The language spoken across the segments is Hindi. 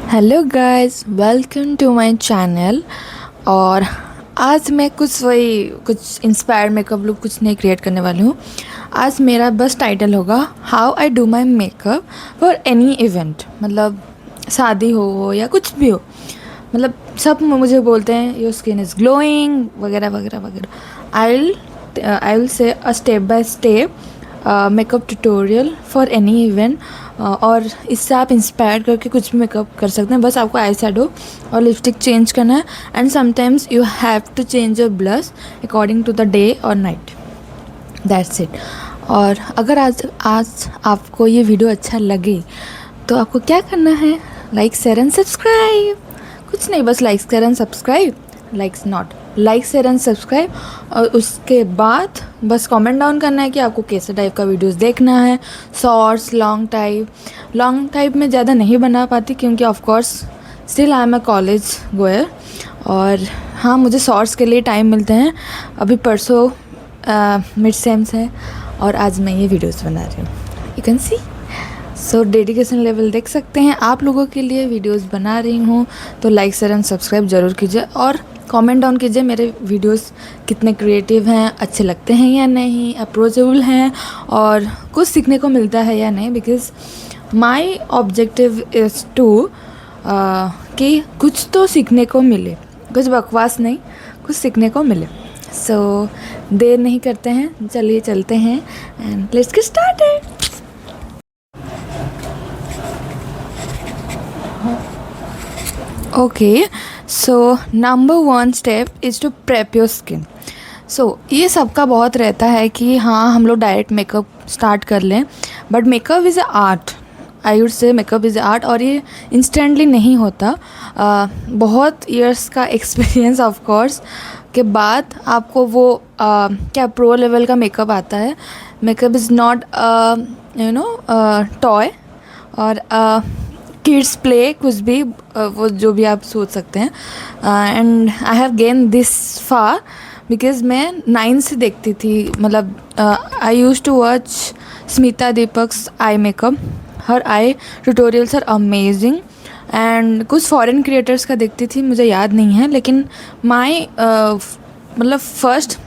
Hello guys, welcome to my channel. और आज मैं कुछ इंस्पायर्ड मेकअप लुक कुछ नहीं क्रिएट करने वाली हूँ। आज मेरा बस टाइटल होगा how I do my makeup for any event. मतलब शादी हो या कुछ भी हो, मतलब सब मुझे बोलते हैं योर स्किन इज़ ग्लोइंग वगैरह वगैरह वगैरह। आई विल से a step by step makeup tutorial for any event. और इससे आप इंस्पायर करके कुछ भी मेकअप कर सकते हैं। बस आपको आई शैडो और लिपस्टिक चेंज करना है, and sometimes you have to change your blush according to the day और नाइट। That's it. और अगर आज आपको ये वीडियो अच्छा लगे तो आपको क्या करना है, लाइक शेयर एंड सब्सक्राइब। कुछ नहीं, बस like share and subscribe, like share and subscribe. और उसके बाद बस कमेंट डाउन करना है कि आपको कैसे टाइप का वीडियोस देखना है। शॉर्ट्स, लॉन्ग टाइप में ज़्यादा नहीं बना पाती क्योंकि of course still I am a college GoAir. और हाँ, मुझे शॉर्ट्स के लिए टाइम मिलते हैं। अभी परसों मिड सेम्स है और आज मैं ये वीडियोस बना रही हूँ। You can C, so dedication level देख सकते हैं। आप लोगों के लिए वीडियोस बना रही हूँ, तो लाइक शेयर एंड सब्सक्राइब ज़रूर कीजिए और कमेंट डाउन कीजिए मेरे वीडियोस कितने क्रिएटिव हैं, अच्छे लगते हैं या नहीं, अप्रोचेबल हैं और कुछ सीखने को मिलता है या नहीं। Because my objective is to कि कुछ तो सीखने को मिले, कुछ बकवास नहीं, कुछ सीखने को मिले। सो देर नहीं करते हैं, चलिए चलते हैं and let's get started. Okay, so number 1 step is to prep your skin. So ये सबका बहुत रहता है कि हाँ, हम लोग डायरेक्ट मेकअप स्टार्ट कर लें, but makeup is a art. I would say makeup is art, और ये इंस्टेंटली नहीं होता। बहुत ईयर्स का एक्सपीरियंस ऑफ कोर्स के बाद आपको वो क्या प्रो लेवल का मेकअप आता है। मेकअप इज़ नॉट टॉय और किड्स प्ले, कुछ भी वो जो भी आप सोच सकते हैं। And I have gain this far because मैं 9 से देखती थी। मतलब I use to watch Smita Deepak's eye makeup. हर eye tutorials are amazing. And कुछ फॉरेन क्रिएटर्स का देखती थी, मुझे याद नहीं है, लेकिन माई मतलब first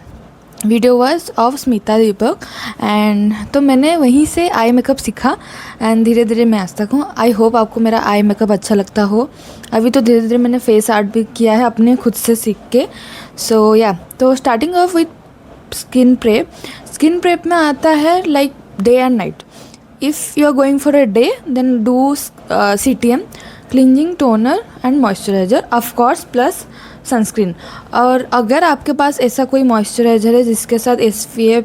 video was of Smita Deepak. And तो मैंने वहीं से आई मेकअप सीखा एंड धीरे धीरे मैं आज तक हूँ। आई होप आपको मेरा आई मेकअप अच्छा लगता हो। अभी तो धीरे धीरे मैंने फेस आर्ट भी किया है अपने खुद से सीख के। सो या, तो starting off with skin prep में आता है like day and night. If you are going for a day then do CTM, cleansing toner and moisturiser, of course plus sunscreen. और अगर आपके पास ऐसा कोई मॉइस्चराइज़र है जिसके साथ SPF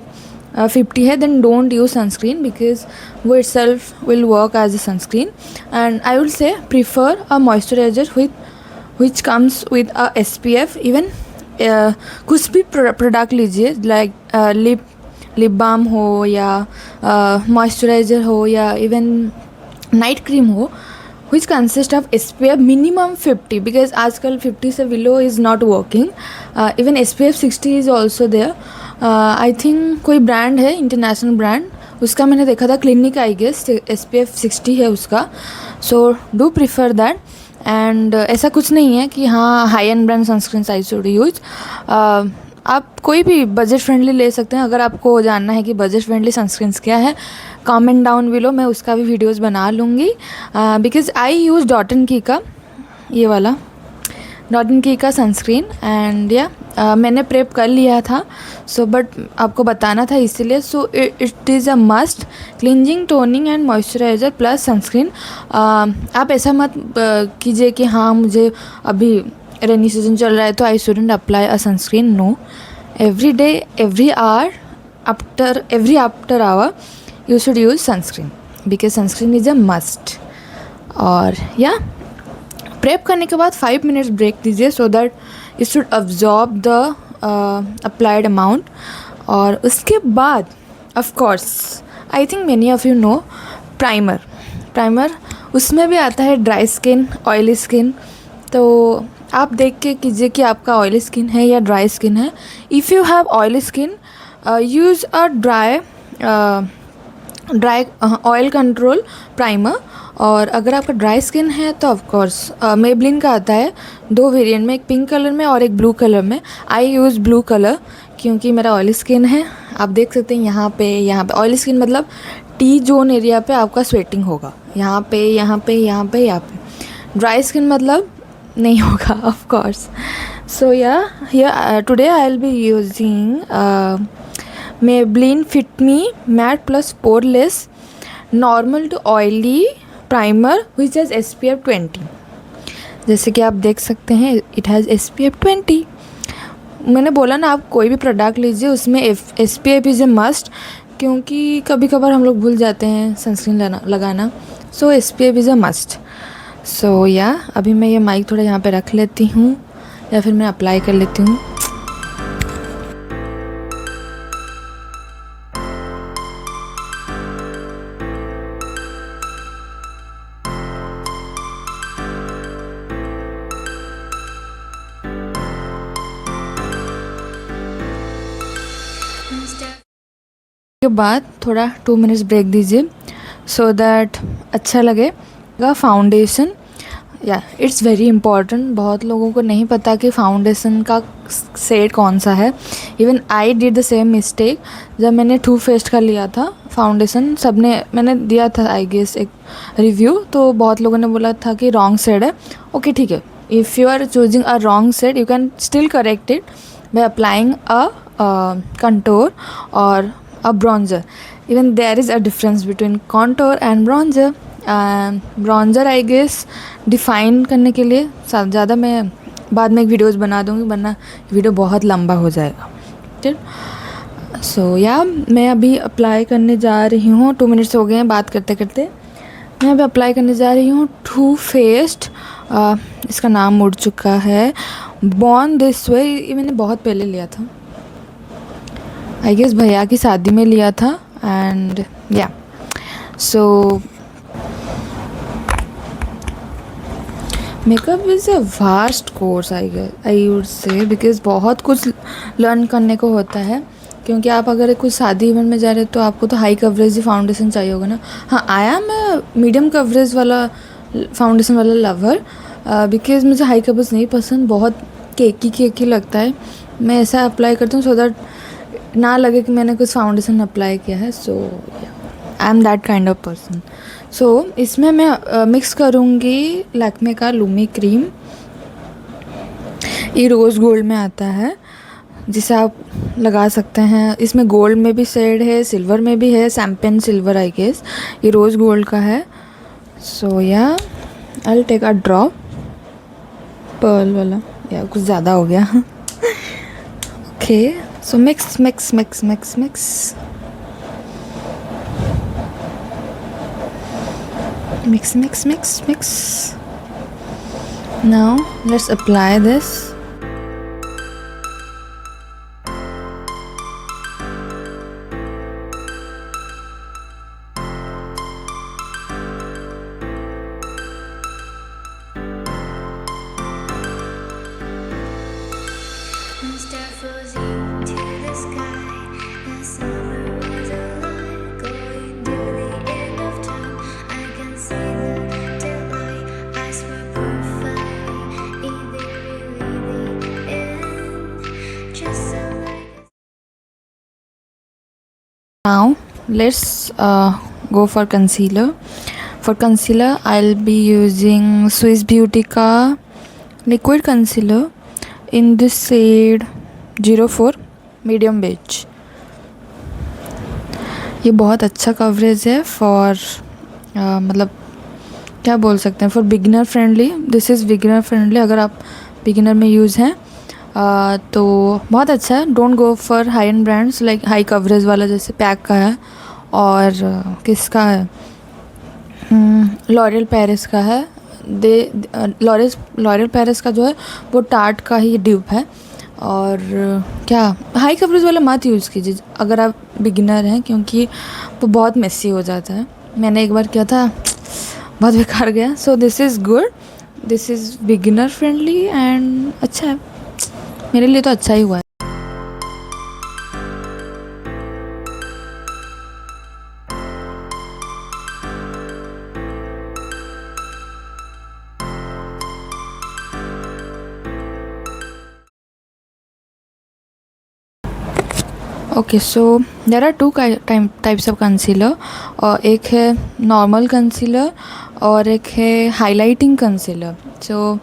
50 है, then don't use sunscreen because वो itself will work as a sunscreen. And I will say prefer a moisturiser which comes with a SPF। Even कुछ भी प्रोडक्ट लीजिए, लाइक लिप बाम हो या मॉइस्चराइज़र हो या इवन नाइट क्रीम हो, which consist of SPF minimum 50 because आजकल 50 से below is not working. Even SPF 60 is also there. I think कोई ब्रांड है, इंटरनेशनल ब्रांड, उसका मैंने देखा था, क्लिनिक आई गेस, SPF 60 है उसका। So do prefer that. And ऐसा कुछ नहीं है कि हाँ high and brand sunscreen I should use. आप कोई भी बजट फ्रेंडली ले सकते हैं। अगर आपको जानना है कि बजट फ्रेंडली सनस्क्रीन्स क्या है, कमेंट डाउन बिलो, मैं उसका भी वीडियोस बना लूँगी। Because I use dot and की का, ये वाला डॉट एंड की का सनस्क्रीन। एंड या मैंने प्रेप कर लिया था, सो बट आपको बताना था इसीलिए। So it is a must, cleansing, toning and moisturiser plus sunscreen. आप ऐसा मत कीजिए कि हाँ मुझे अभी रेनी सीजन चल रहा है तो I shouldn't apply a sunscreen. No, every day, every hour, after hour you should use sunscreen because sunscreen is a must. और या प्रेप करने के बाद 5 मिनट्स ब्रेक दीजिए so that it should absorb the applied amount. और उसके बाद of course I think many of you know primer उसमें भी आता है ड्राई स्किन, ऑयली स्किन। तो आप देख के कीजिए कि आपका ऑयली स्किन है या ड्राई स्किन है। If you have oily skin, use a dry oil control primer और अगर आपका ड्राई स्किन है तो ऑफ कोर्स मेबलिन का आता है 2 वेरिएंट में, एक पिंक कलर में और एक ब्लू कलर में। आई यूज़ ब्लू कलर क्योंकि मेरा ऑयली स्किन है। आप देख सकते हैं यहाँ पे ऑयली स्किन मतलब टी जोन एरिया पे आपका स्वेटिंग होगा, यहाँ पे यहाँ पे यहाँ पे यहाँ पे। ड्राई स्किन मतलब नहीं होगा of course. So yeah here today I will be using Maybelline Fit Me Matte Plus Poreless Normal to Oily Primer which has SPF 20। जैसे कि आप देख सकते हैं इट हैज़ SPF 20। मैंने बोला ना, आप कोई भी प्रोडक्ट लीजिए उसमें SPF इज़ ए मस्ट, क्योंकि कभी कभार हम लोग भूल जाते हैं सनस्क्रीन लगाना। सो SPF इज़ ए मस्ट। सो या अभी मैं ये माइक थोड़ा यहाँ पे रख लेती हूँ या फिर मैं अप्लाई कर लेती हूँ। के बाद थोड़ा 2 मिनट्स ब्रेक दीजिए सो दैट अच्छा लगेगा। फाउंडेशन या इट्स वेरी इंपॉर्टेंट। बहुत लोगों को नहीं पता कि फाउंडेशन का शेड कौन सा है। Even I did the same mistake जब मैंने टू फेस्ड का लिया था फाउंडेशन। मैंने दिया था आई गेस एक रिव्यू, तो बहुत लोगों ने बोला था कि रॉन्ग शेड है। ओके ठीक है, if you are choosing a wrong shade you can still correct it by applying a contour और a bronzer. Even there is a difference between contour and bronzer. Bronzer I guess define करने के लिए ज़्यादा मैं बाद में एक वीडियोज़ बना दूँगी, वरना वीडियो बहुत लंबा हो जाएगा। ठीक। सो या मैं अभी अप्लाई करने जा रही हूँ। 2 मिनट्स हो गए हैं बात करते करते। मैं अभी अप्लाई करने जा रही हूँ टू फेस्ड, इसका नाम उड़ चुका है, बॉर्न दिस वे। ये मैंने बहुत पहले लिया था, आई गेस भैया की शादी में लिया था। एंड या सो makeup is a vast course I would say, because बहुत कुछ लर्न करने को होता है। क्योंकि आप अगर कुछ शादी इवेंट में जा रहे हो तो आपको तो हाई कवरेज ही फाउंडेशन चाहिए होगा ना। हाँ, आई एम मीडियम कवरेज वाला फाउंडेशन वाला लवर, बिकॉज मुझे हाई कवरेज नहीं पसंद, बहुत केकी लगता है। मैं ऐसा अप्लाई करती हूँ सो दैट ना लगे कि मैंने कुछ फाउंडेशन अप्लाई किया है। So I am that kind of person. So इसमें मैं मिक्स करूँगी लैक्मे का लूमी क्रीम। ये रोज़ गोल्ड में आता है, जिसे आप लगा सकते हैं। इसमें गोल्ड में भी शेड है, सिल्वर में भी है, शैम्पेन सिल्वर आई गेस। ये रोज़ गोल्ड का है। So yeah I will take a drop pearl वाला, या कुछ ज़्यादा हो गया। Okay, so mix mix mix mix mix mix mix mix mix. Now let's apply this. Now let's go for concealer. For concealer I'll be using Swiss Beauty का liquid concealer in this shade 04 medium beige. ये बहुत अच्छा कवरेज है फॉर मतलब क्या बोल सकते हैं, for beginner friendly. This is beginner friendly. अगर आप बिगिनर में यूज़ हैं तो बहुत अच्छा है। Don't go for high end brands like high coverage वाला, जैसे पैक का है और किसका है, लॉरियल पेरिस का है। लॉरियल पेरिस का जो है वो टार्ट का ही ड्यूप है। और क्या हाई कवरेज वाला मत यूज़ कीजिए अगर आप बिगिनर हैं, क्योंकि वो बहुत मेसी हो जाता है। मैंने एक बार किया था, बहुत बेकार गया। So this is good, this is beginner friendly and अच्छा है। मेरे लिए तो अच्छा ही हुआ है। Okay, so there are two types of concealer, और एक है नॉर्मल कंसीलर और एक है highlighting concealer. So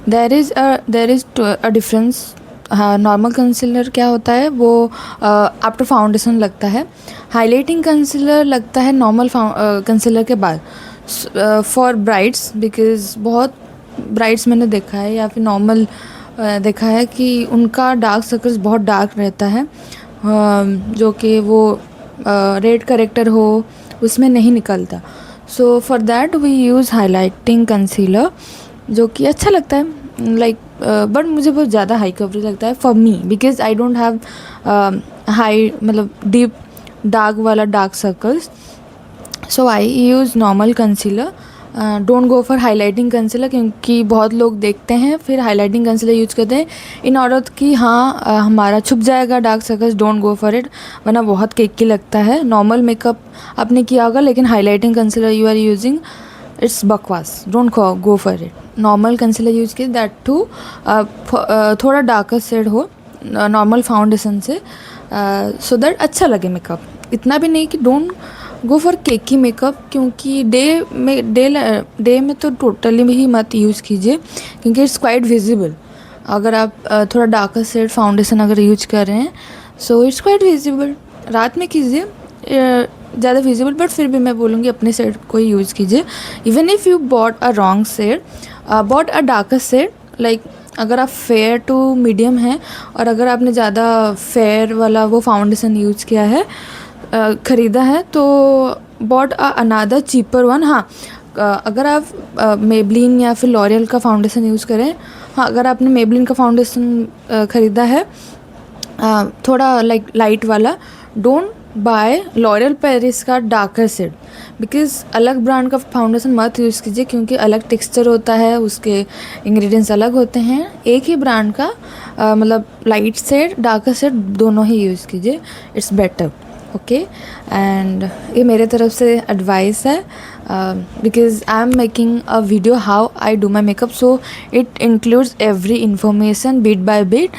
there is a difference. हाँ, नॉर्मल कंसीलर क्या होता है, वो आफ्टर फाउंडेशन लगता है. हाइलाइटिंग कंसीलर लगता है नॉर्मल कंसीलर के बाद, फॉर ब्राइड्स. बिकॉज बहुत ब्राइड्स मैंने देखा है या फिर नॉर्मल देखा है कि उनका डार्क सर्कल्स बहुत डार्क रहता है, जो कि वो रेड करेक्टर हो उसमें नहीं निकलता. So for that we use highlighting concealer, जो कि अच्छा लगता है. लाइक बट मुझे बहुत ज़्यादा हाई कवरेज लगता है for me, because I don't have high मतलब डीप डार्क वाला dark circles. So I use normal concealer. Don't go for highlighting concealer, क्योंकि बहुत लोग देखते हैं फिर हाइलाइटिंग कंसीलर यूज़ करते हैं इन ऑर्डर कि हाँ हमारा छुप जाएगा dark circles. Don't go for it, वरना बहुत केकी लगता है. नॉर्मल मेकअप आपने किया होगा, लेकिन highlighting concealer you are using, it's बकवास. Don't go for it. Normal concealer use किए, दैट टू थोड़ा डार्कर शेड हो नॉर्मल फाउंडेशन से, सो दैट अच्छा लगे मेकअप. इतना भी नहीं कि don't go for cakey makeup, क्योंकि डे में तो टोटली ही मत यूज़ कीजिए, क्योंकि इट्स क्वाइट विजिबल. अगर आप थोड़ा डार्कर शेड फाउंडेशन अगर यूज कर रहे हैं, सो इट्स क्वाइट विजिबल. रात में कीजिए ज़्यादा विजिबल, बट फिर भी मैं बोलूँगी अपने शेड को ही यूज़ कीजिए. Even if you bought a wrong shade, bought a darker shade, like अगर आप फेयर टू मीडियम हैं और अगर आपने ज़्यादा फेयर वाला वो फाउंडेशन यूज़ किया है, ख़रीदा है, तो बॉट अनदर चीपर वन. हाँ, अगर आप मेबलिन या फिर लॉरियल का फाउंडेशन यूज़ करें, हाँ अगर आपने मेबलिन का फाउंडेशन ख़रीदा है थोड़ा लाइक लाइट वाला, डोंट बाय लॉरियल पेरिस का डार्कर शेड, बिकॉज़ अलग ब्रांड का फाउंडेशन मत यूज़ कीजिए, क्योंकि अलग टेक्सचर होता है, उसके इंग्रेडिएंट्स अलग होते हैं. एक ही ब्रांड का मतलब लाइट शेड डार्कर शेड दोनों ही यूज़ कीजिए, इट्स बेटर. ओके, एंड ये मेरे तरफ से एडवाइस है, because I am making a video how I do my makeup, so it includes every information beat by beat,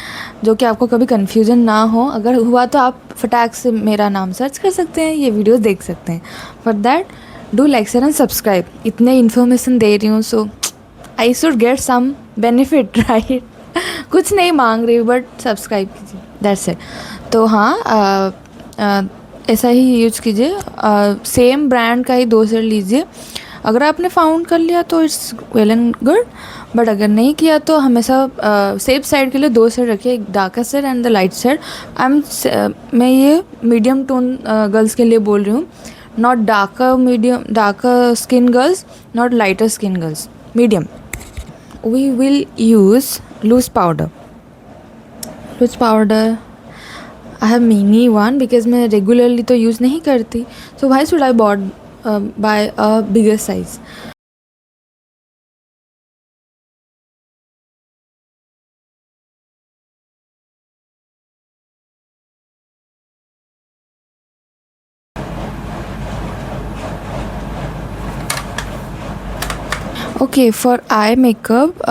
जो कि आपको कभी कन्फ्यूजन ना हो. अगर हुआ तो आप फटाक से मेरा नाम सर्च कर सकते हैं, ये वीडियोस देख सकते हैं. For that do like share and subscribe. इतने इन्फॉर्मेशन दे रही हूँ, so I should get some benefit, right. कुछ नहीं मांग रही, बट सब्सक्राइब कीजिए, दैट्स इट. तो हाँ, ऐसा ही यूज कीजिए. सेम ब्रांड का ही 2 सेट लीजिए. अगर आपने फाउंड कर लिया तो it's well and good, but अगर नहीं किया तो हमेशा सेफ साइड के लिए 2 सेट रखिए, एक darker set and the light set. मैं ये मीडियम टोन गर्ल्स के लिए बोल रही हूँ, not darker skin girls, not lighter skin girls, medium. We will use loose powder. I have mini one, because मैं रेगुलरली तो यूज़ नहीं करती, so why should I bought buy a bigger size. Okay, for eye makeup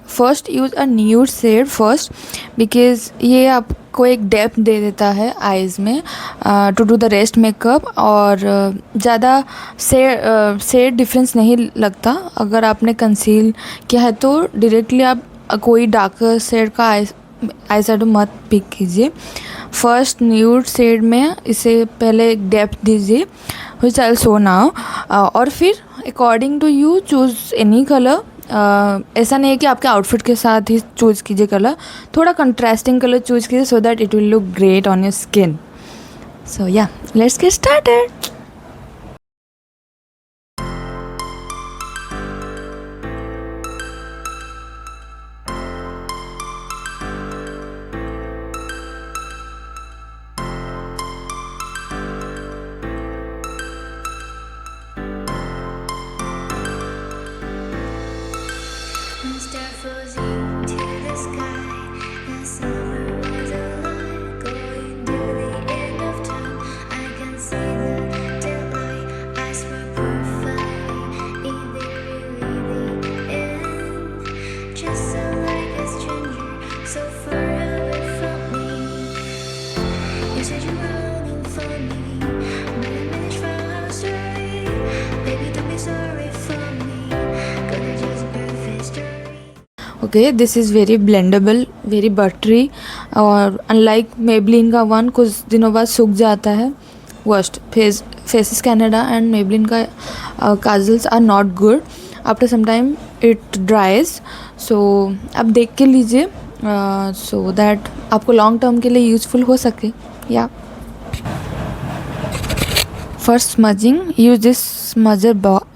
first use a nude shade first, because ये आपको एक डेप्थ दे देता है आइज़ में to do the rest makeup, और ज़्यादा शेड डिफरेंस नहीं लगता. अगर आपने कंसील किया है तो डायरेक्टली आप कोई डार्कर शेड का आई शेडो मत पिक कीजिए. फर्स्ट न्यूड शेड में इसे पहले एक डेप्थ दीजिए, which I will show now, और फिर according to you choose any colour. ऐसा नहीं है कि आपके आउटफिट के साथ ही चूज़ कीजिए कलर, थोड़ा कंट्रास्टिंग कलर चूज़ कीजिए, so that it will look great on your skin. So yeah, let's get started. Star floating to the sky. The summer was alive, going to the end of time. I can see the daylight. I swear perfect. Is it really the end? Just so like a stranger, so far away from me. You said you okay, this is very blendable, very buttery, और अनलाइक मेबलिन का वन कुछ दिनों बाद सूख जाता है। Worst Faces Canada and Maybelline का kajals are not good, after some time it dries. So आप देख के लीजिए सो दैट आपको लॉन्ग टर्म के लिए यूज़फुल हो सके। Yeah first smudging use this smudger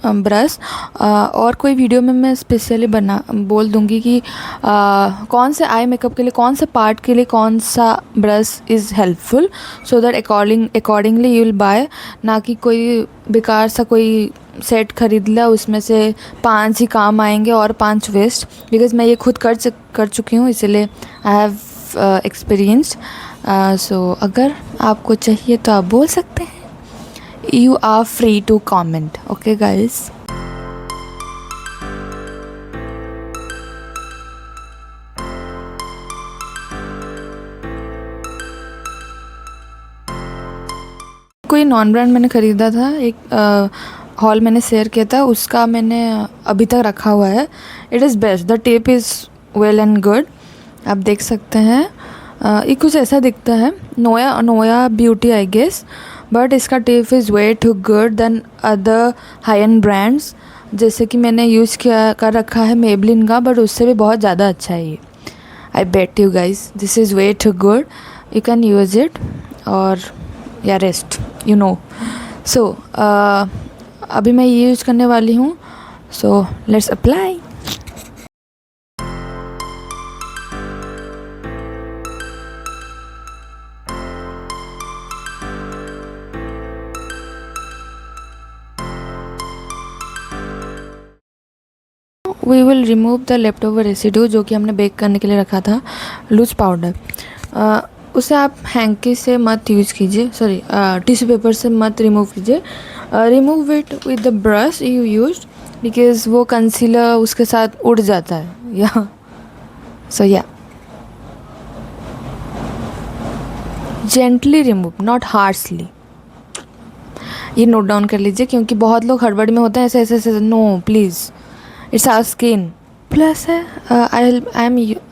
brush. और कोई वीडियो में मैं स्पेशली बोल दूंगी कि कौन से आई मेकअप के लिए, कौन से पार्ट के लिए कौन सा brush is helpful, so that accordingly you will buy, ना कि कोई बेकार सा कोई सेट खरीद लिया उसमें से 5 ही काम आएंगे और 5 वेस्ट। बिकॉज मैं ये खुद कर चुकी हूँ, इसलिए आई हैव एक्सपीरियंस्ड। सो अगर आपको चाहिए तो आप बोल सकते हैं। You are free to comment. Okay, guys. कोई नॉन ब्रांड मैंने ख़रीदा था, एक हॉल मैंने शेयर किया था, उसका मैंने अभी तक रखा हुआ है। It is best, the tape is well and good. आप देख सकते हैं ये कुछ ऐसा दिखता है, नोया ब्यूटी आई गेस, बट इसका tape is way too good than other high end brands. जैसे कि मैंने यूज़ कर रखा है मेबलिन का, बट उससे भी बहुत ज़्यादा अच्छा है ये। I bet you guys this is way too good, you can use it और या रेस्ट यू नो। सो अभी मैं ये यूज़ करने वाली हूँ, so let's apply. We will remove the left over residue, जो कि हमने बेक करने के लिए रखा था, लूज पाउडर। उसे आप हैंकी से मत यूज़ कीजिए, सॉरी टिश्यू पेपर से मत रिमूव कीजिए। Remove it with the brush you use, because वो कंसीलर उसके साथ उड़ जाता है। या सो या जेंटली रिमूव, नॉट हार्शली। ये नोट डाउन कर लीजिए, क्योंकि बहुत लोग हड़बड़ी में होते हैं ऐसे ऐसे। No please, it's our skin. Plus है I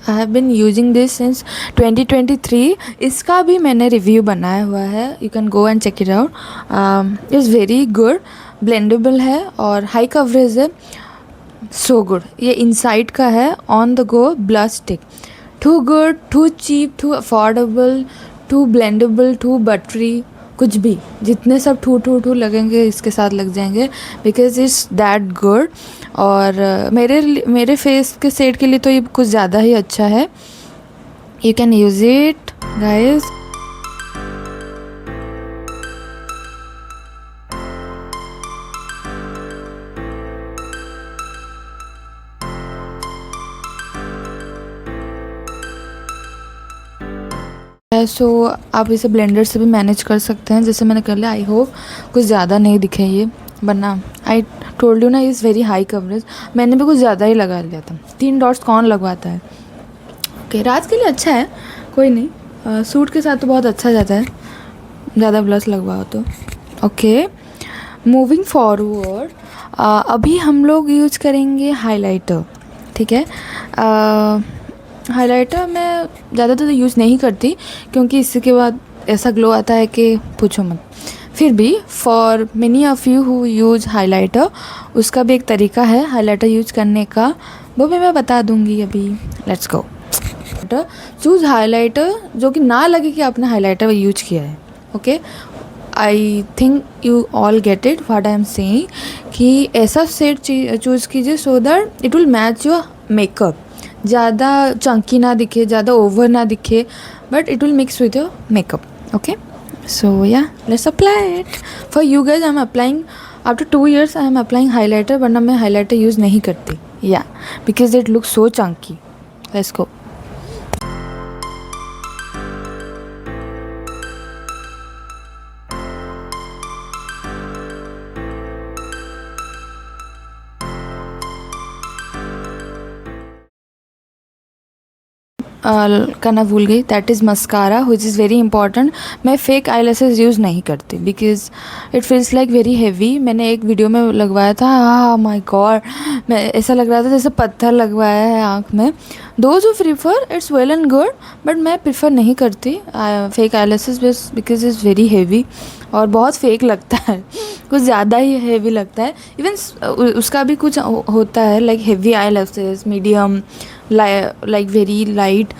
have been using this since 2023। इसका भी मैंने रिव्यू बनाया हुआ है, you can go and check it out. It's very good, blendable है और हाई कवरेज है, सो गुड। ये इनसाइड का है, on the go blush stick, too good, too cheap, too affordable, too blendable, too buttery, कुछ भी, जितने सब टू लगेंगे इसके साथ लग जाएंगे, बिकॉज इट्स दैट गुड। और मेरे फेस के सेट के लिए तो ये कुछ ज़्यादा ही अच्छा है। You can use it guys. So आप इसे ब्लेंडर से भी मैनेज कर सकते हैं, जैसे मैंने कर लिया। आई होप कुछ ज़्यादा नहीं दिखे ये, वरना आई टोल्ड यू ना इज़ वेरी हाई कवरेज। मैंने भी कुछ ज़्यादा ही लगा लिया था, 3 डॉट्स कौन लगवाता है। ओके, रात के लिए अच्छा है, कोई नहीं, सूट के साथ तो बहुत अच्छा जाता है, ज़्यादा ब्लश लगवाओ तो। ओके, मूविंग फॉरवर्ड, अभी हम लोग यूज करेंगे हाइलाइटर। ठीक है, हाइलाइटर मैं ज़्यादातर यूज़ नहीं करती, क्योंकि इसके बाद ऐसा ग्लो आता है कि पूछो मत। फिर भी for many of you who use highlighter, उसका भी एक तरीका है हाइलाइटर यूज़ करने का, वो भी मैं बता दूँगी अभी। Let's go. चूज़ हाइलाइटर जो कि ना लगे कि आपने हाइलाइटर यूज किया है। Okay, I think you all get it what I am saying, कि ऐसा सेट चूज़ कीजिए so that it will match your makeup. ज़्यादा चंकी ना दिखे, ज़्यादा ओवर ना दिखे, but it will mix with your makeup. Okay, so yeah let's apply it. For you guys I am applying after 2 years I am applying highlighter, वरना मैं हाइलाइटर यूज़ नहीं करती। Yeah because it look so Chunky. Let's go. करना भूल गई, that is mascara which is very important. मैं फेक आई लैशेज़ यूज़ नहीं करती because it feels like very heavy. मैंने एक वीडियो में लगवाया था, हाँ माय गॉड, मैं ऐसा लग रहा था जैसे पत्थर लगवाया है आँख में. Those who prefer it's well and good, but मैं प्रीफर नहीं करती fake I lashes because is very heavy और बहुत फेक लगता है, कुछ ज़्यादा ही हैवी लगता है. इवन उसका भी कुछ होता है like heavy eye lashes, medium, like very light,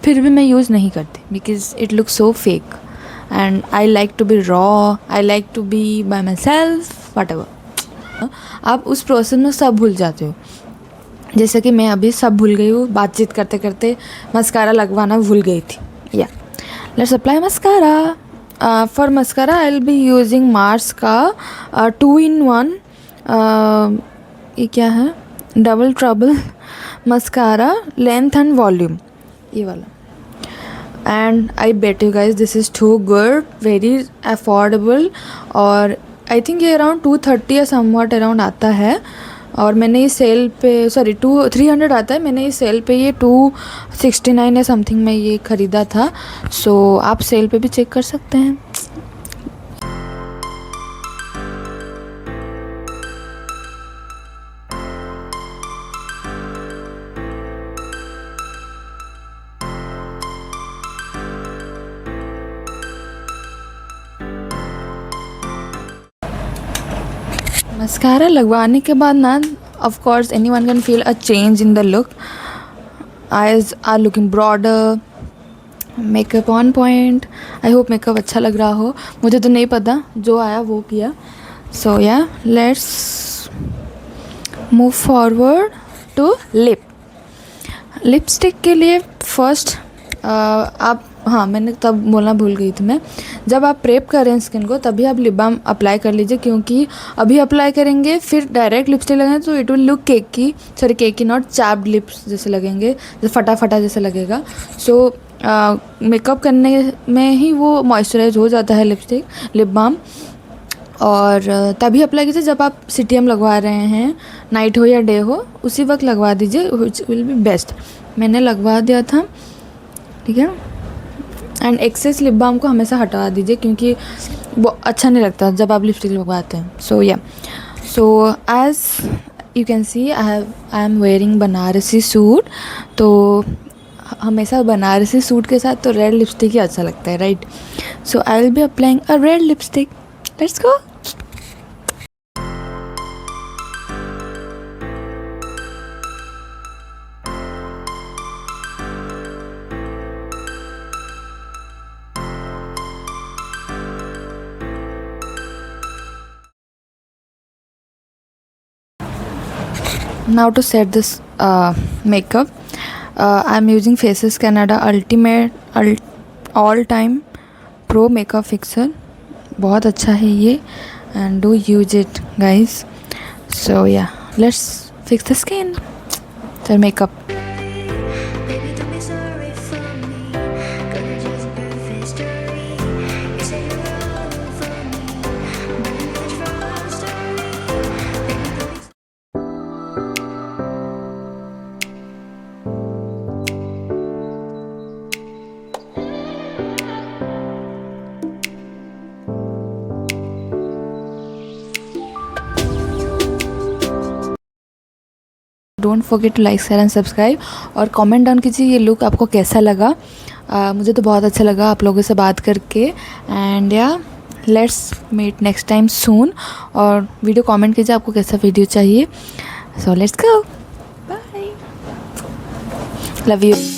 फिर भी मैं यूज़ नहीं करती because it look so fake and I like to be raw, I like to be by myself whatever. आप उस प्रोसेस में सब भूल जाते हो, जैसे कि मैं अभी सब भूल गई हूँ, बातचीत करते करते मस्कारा लगवाना भूल गई थी. Yeah let's apply mascara. For mascara I will be using Mars का 2-in-1, ये क्या है, double trouble mascara length and volume, ये वाला. And I bet you guys this is too good, very affordable, और आई थिंक ये अराउंड 230 या समवॉट अराउंड आता है. और मैंने ये सेल पे 300 आता है, मैंने ये सेल पे ये 269 या समथिंग में ये ख़रीदा था. सो आप सेल पे भी चेक कर सकते हैं. मस्कारा लगवाने के बाद ना, of course anyone can feel a change in the look. Eyes are looking broader, makeup on point. I hope makeup अच्छा लग रहा हो, मुझे तो नहीं पता, जो आया वो किया. So yeah let's move forward to lipstick के लिए फर्स्ट आप, हाँ मैंने तब बोलना भूल गई थी मैं, जब आप प्रेप करें स्किन को तभी आप लिप बाम अप्लाई कर लीजिए, क्योंकि अभी अप्लाई करेंगे फिर डायरेक्ट लिपस्टिक लगाएं तो it will look cakey not chapped lips जैसे लगेंगे, जैसे फटा जैसे लगेगा. सो मेकअप करने में ही वो मॉइस्चराइज हो जाता है लिप बाम, और तभी अप्लाई कीजिए जब आप CTM लगवा रहे हैं, नाइट हो या डे हो, उसी वक्त लगवा दीजिए, विच विल बी बेस्ट. मैंने लगवा दिया था, ठीक है. एंड एक्सेस लिप बाम को हमेशा हटा दीजिए क्योंकि वो अच्छा नहीं लगता जब आप लिपस्टिक लगवाते हैं. So yeah so as you can see I am wearing Banarasi suit. तो हमेशा बनारसी सूट के साथ तो रेड लिपस्टिक ही अच्छा लगता है, right. So I will be applying a red lipstick. Let's go. Now to set this makeup, I'm using Faces Canada Ultimate All Time Pro Makeup Fixer. बहुत अच्छा है ये, and do use it guys. So yeah, let's fix the skin. So makeup. Baby, don't be sorry for me. Gonna just birth history. You say you're all for me, but I'm much from our story. Baby, don't be. Don't forget to like share and subscribe, और कमेंट डाउन कीजिए ये लुक आपको कैसा लगा. मुझे तो बहुत अच्छा लगा आप लोगों से बात करके. And yeah let's meet next time soon, और वीडियो कमेंट कीजिए आपको कैसा वीडियो चाहिए. So let's go, bye, love you.